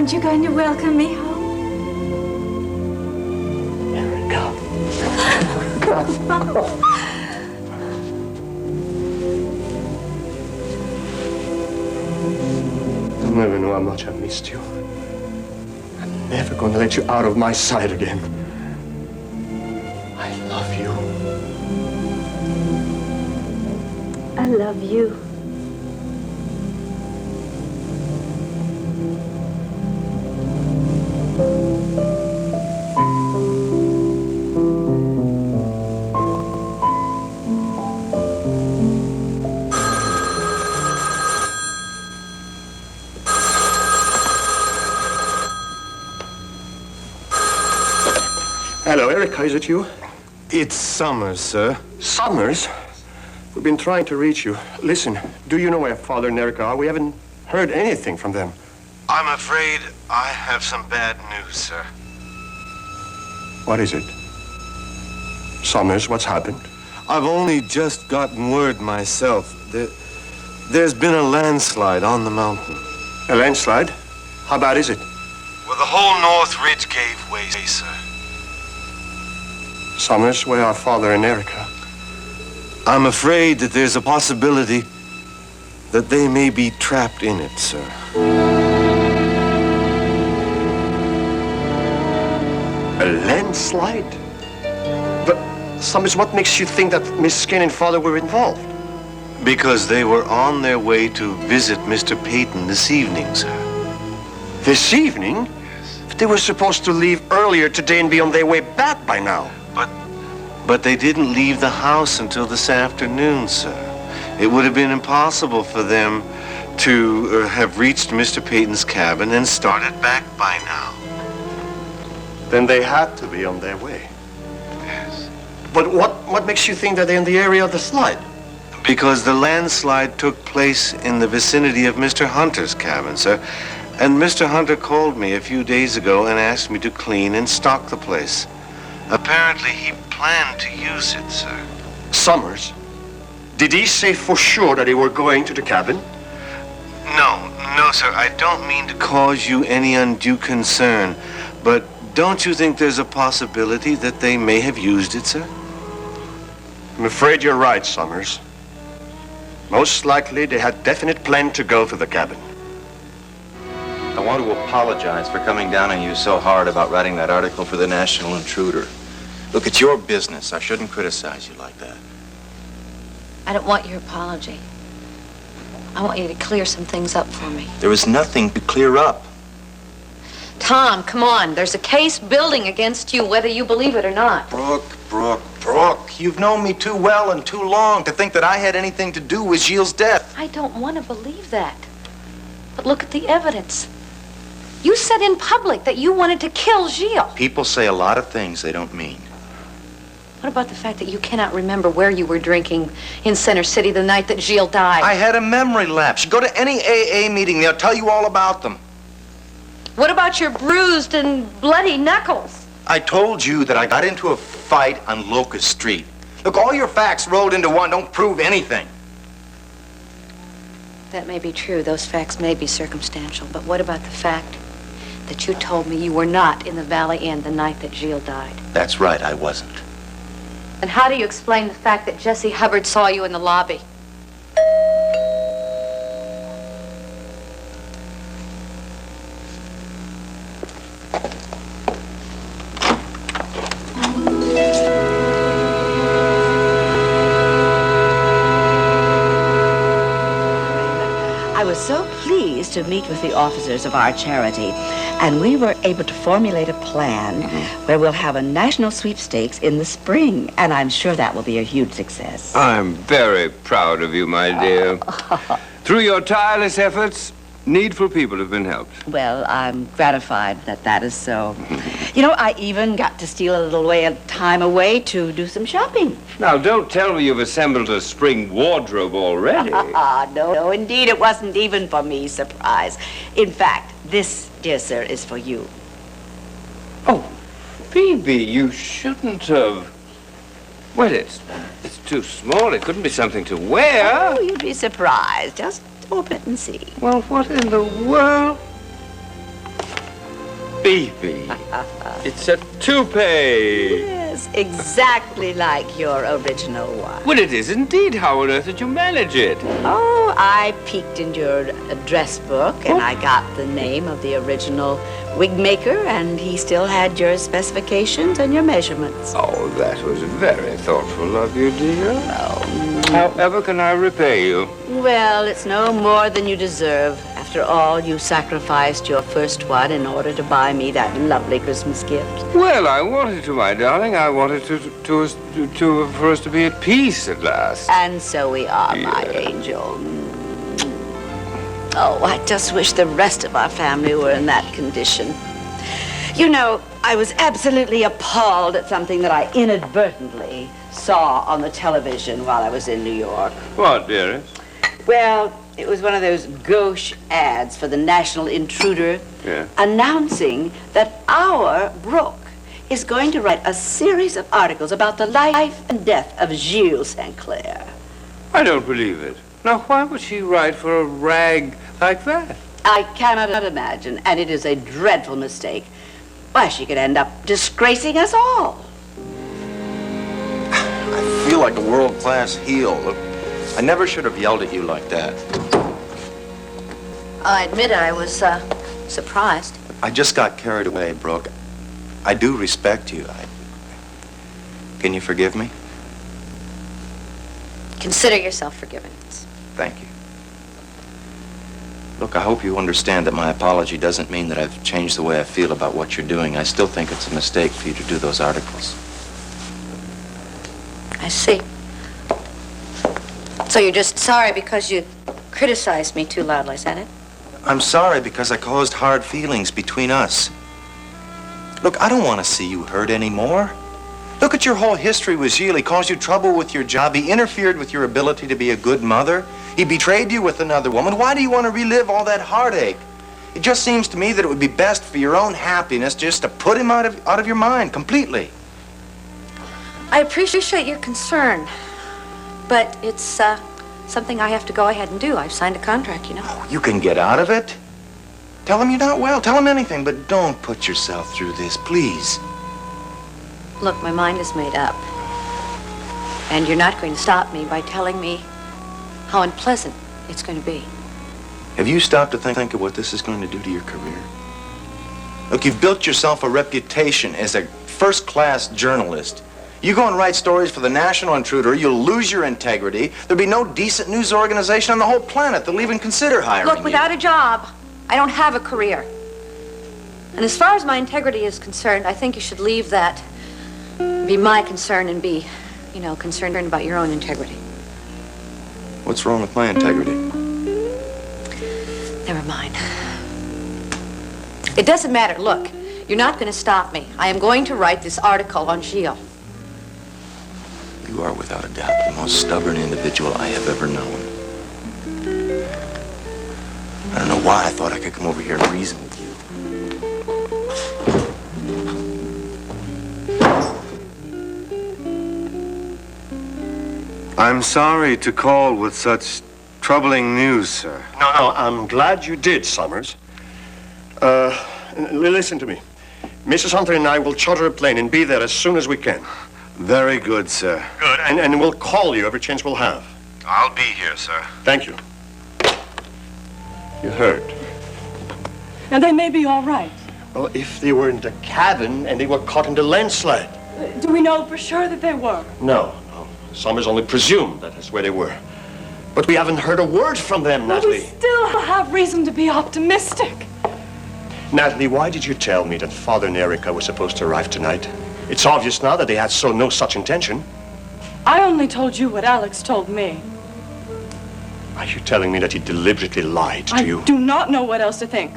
Aren't you going to welcome me home? Erica. You'll never know how much I missed you. I'm never going to let you out of my sight again. I love you. I love you. Hello, Erica, is it you? It's Summers, sir. Summers? We've been trying to reach you. Listen, do you know where Father and Erica are? We haven't heard anything from them. I'm afraid I have some bad news, sir. What is it? Summers, what's happened? I've only just gotten word myself. There's been a landslide on the mountain. A landslide? How bad is it? Well, the whole North Ridge gave way, sir. Summers, where are Father and Erica? I'm afraid that there's a possibility that they may be trapped in it, sir. A landslide? But, Summers, what makes you think that Miss Skin and Father were involved? Because they were on their way to visit Mr. Peyton this evening, sir. This evening? Yes. They were supposed to leave earlier today and be on their way back by now. But they didn't leave the house until this afternoon, sir. It would have been impossible for them to have reached Mr. Peyton's cabin and started back by now. Then they had to be on their way. Yes. But what makes you think that they're in the area of the slide? Because the landslide took place in the vicinity of Mr. Hunter's cabin, sir. And Mr. Hunter called me a few days ago and asked me to clean and stock the place. Apparently, he planned to use it, sir. Summers? Did he say for sure that they were going to the cabin? No, sir. I don't mean to cause you any undue concern, but don't you think there's a possibility that they may have used it, sir? I'm afraid you're right, Summers. Most likely, they had definite plan to go to the cabin. I want to apologize for coming down on you so hard about writing that article for the National Intruder. Look, it's your business. I shouldn't criticize you like that. I don't want your apology. I want you to clear some things up for me. There is nothing to clear up. Tom, come on. There's a case building against you, whether you believe it or not. Brooke, you've known me too well and too long to think that I had anything to do with Gilles' death. I don't want to believe that. But look at the evidence. You said in public that you wanted to kill Gilles. People say a lot of things they don't mean. What about the fact that you cannot remember where you were drinking in Center City the night that Gilles died? I had a memory lapse. You go to any AA meeting, they'll tell you all about them. What about your bruised and bloody knuckles? I told you that I got into a fight on Locust Street. Look, all your facts rolled into one don't prove anything. That may be true. Those facts may be circumstantial. But what about the fact that you told me you were not in the Valley Inn the night that Gilles died? That's right, I wasn't. And how do you explain the fact that Jesse Hubbard saw you in the lobby? I was so pleased to meet with the officers of our charity, and we were able to formulate a plan where we'll have a national sweepstakes in the spring, and I'm sure that will be a huge success. I'm very proud of you, my dear. Through your tireless efforts, needful people have been helped. Well, I'm gratified that that is so. You know, I even got to steal a little time away to do some shopping. Now, don't tell me you've assembled a spring wardrobe already. No, indeed, it wasn't even for me, surprise. In fact, this, dear sir, is for you. Oh, Phoebe, you shouldn't have. Well, it's too small. It couldn't be something to wear. Oh, you'd be surprised. Just open it and see. Well, what in the world? Phoebe. It's a toupee. Yes, exactly like your original one. Well, it is indeed. How on earth did you manage it? Oh, I peeked in your address book, and I got the name of the original wig maker, and he still had your specifications and your measurements. Oh, that was very thoughtful of you, dear. However can I repay you? Well, it's no more than you deserve. After all, you sacrificed your first one in order to buy me that lovely Christmas gift. Well, I wanted to, my darling. I wanted for us to be at peace at last. And so we are, my angel. Oh, I just wish the rest of our family were in that condition. You know, I was absolutely appalled at something that I inadvertently saw on the television while I was in New York. What, dearest? Well, it was one of those gauche ads for the National Intruder announcing that our Brooke is going to write a series of articles about the life and death of Gilles St. Clair. I don't believe it. Now, why would she write for a rag like that? I cannot imagine, and it is a dreadful mistake. Why, she could end up disgracing us all. I feel like a world-class heel. Look, I never should have yelled at you like that. I admit I was surprised. I just got carried away, Brooke. I do respect you. Can you forgive me? Consider yourself forgiven. Thank you. Look, I hope you understand that my apology doesn't mean that I've changed the way I feel about what you're doing. I still think it's a mistake for you to do those articles. I see. So you're just sorry because you criticized me too loudly, is that it? I'm sorry because I caused hard feelings between us. Look, I don't want to see you hurt anymore. Look at your whole history with Gilles. He caused you trouble with your job. He interfered with your ability to be a good mother. He betrayed you with another woman. Why do you want to relive all that heartache? It just seems to me that it would be best for your own happiness just to put him out of your mind completely. I appreciate your concern, but it's something I have to go ahead and do. I've signed a contract, you know. Oh, you can get out of it. Tell him you're not well. Tell him anything, but don't put yourself through this, please. Look, my mind is made up. And you're not going to stop me by telling me how unpleasant it's going to be. Have you stopped to think of what this is going to do to your career? Look, you've built yourself a reputation as a first-class journalist. You go and write stories for the National Intruder, you'll lose your integrity. There'll be no decent news organization on the whole planet that'll even consider hiring you. Look, without a job, I don't have a career. And as far as my integrity is concerned, I think you should leave that be my concern and be, you know, concerned about your own integrity. What's wrong with my integrity? Never mind. It doesn't matter. Look, you're not going to stop me. I am going to write this article on Gilles. You are, without a doubt, the most stubborn individual I have ever known. I don't know why I thought I could come over here and reason with you. I'm sorry to call with such troubling news, sir. No, I'm glad you did, Summers. Listen to me. Mrs. Hunter and I will charter a plane and be there as soon as we can. Very good, sir. Good, and we'll call you every chance we'll have. I'll be here, sir. Thank you. You heard. And they may be all right. Well, if they were in the cabin and they were caught in the landslide. Do we know for sure that they were? No. Summers only presumed that is where they were. But we haven't heard a word from them, Natalie. We still have reason to be optimistic. Natalie, why did you tell me that Father and Erica were supposed to arrive tonight? It's obvious now that they had no such intention. I only told you what Alex told me. Are you telling me that he deliberately lied to you? I do not know what else to think.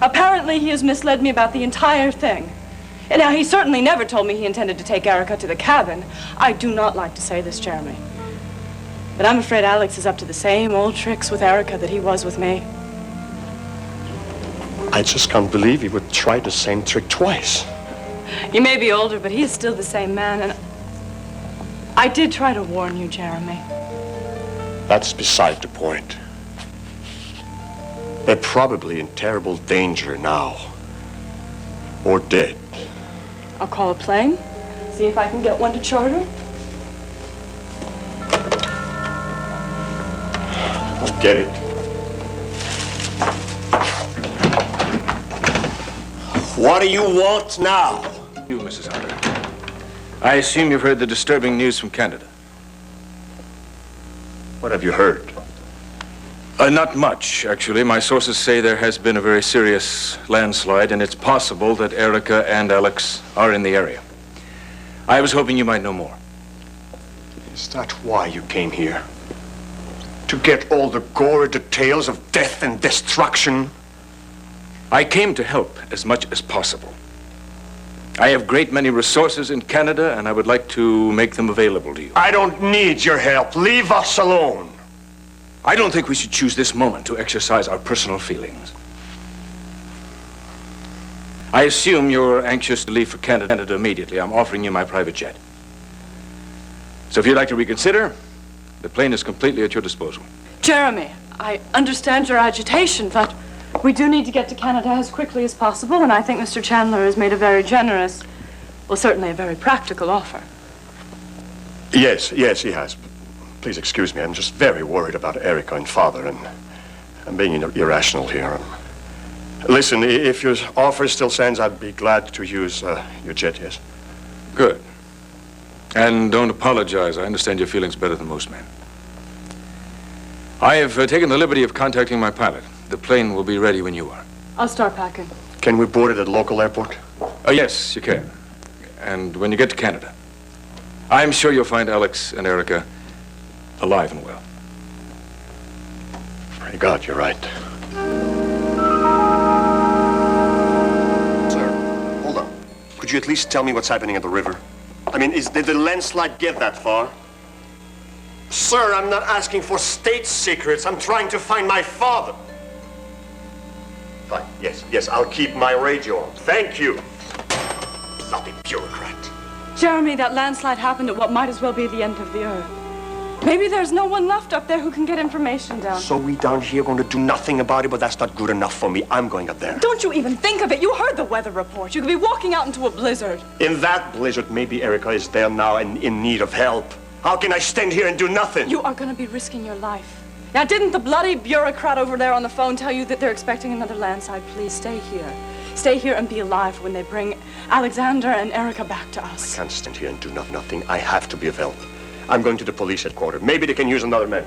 Apparently, he has misled me about the entire thing. And now, he certainly never told me he intended to take Erica to the cabin. I do not like to say this, Jeremy. But I'm afraid Alex is up to the same old tricks with Erica that he was with me. I just can't believe he would try the same trick twice. He may be older, but he is still the same man, and I did try to warn you, Jeremy. That's beside the point. They're probably in terrible danger now. Or dead. I'll call a plane, see if I can get one to charter. I'll get it. What do you want now? You, Mrs. Hunter. I assume you've heard the disturbing news from Canada. What have you heard? Not much, actually. My sources say there has been a very serious landslide, and it's possible that Erica and Alex are in the area. I was hoping you might know more. Is that why you came here? To get all the gory details of death and destruction? I came to help as much as possible. I have great many resources in Canada, and I would like to make them available to you. I don't need your help. Leave us alone. I don't think we should choose this moment to exercise our personal feelings. I assume you're anxious to leave for Canada immediately. I'm offering you my private jet. So if you'd like to reconsider, the plane is completely at your disposal. Jeremy, I understand your agitation, but we do need to get to Canada as quickly as possible, and I think Mr. Chandler has made a very generous, well, certainly a very practical offer. Yes, he has. Please excuse me. I'm just very worried about Erica and Father, and I'm being irrational here. Listen, if your offer still stands, I'd be glad to use your jet, yes? Good. And don't apologize. I understand your feelings better than most men. I have taken the liberty of contacting my pilot. The plane will be ready when you are. I'll start packing. Can we board it at a local airport? Oh, yes, you can. And when you get to Canada, I'm sure you'll find Alex and Erica alive and well. Pray God, you're right. Sir, hold on. Could you at least tell me what's happening at the river? I mean, did the landslide get that far? Sir, I'm not asking for state secrets. I'm trying to find my father. Fine, yes, I'll keep my radio on. Thank you. Bloody bureaucrat. Jeremy, that landslide happened at what might as well be the end of the earth. Maybe there's no one left up there who can get information down. So we down here going to do nothing about it, but that's not good enough for me. I'm going up there. Don't you even think of it. You heard the weather report. You could be walking out into a blizzard. In that blizzard, maybe Erica is there now and in need of help. How can I stand here and do nothing? You are going to be risking your life. Now, didn't the bloody bureaucrat over there on the phone tell you that they're expecting another landslide? Please stay here. Stay here and be alive when they bring Alexander and Erica back to us. I can't stand here and do nothing. I have to be of help. I'm going to the police headquarters. Maybe they can use another man.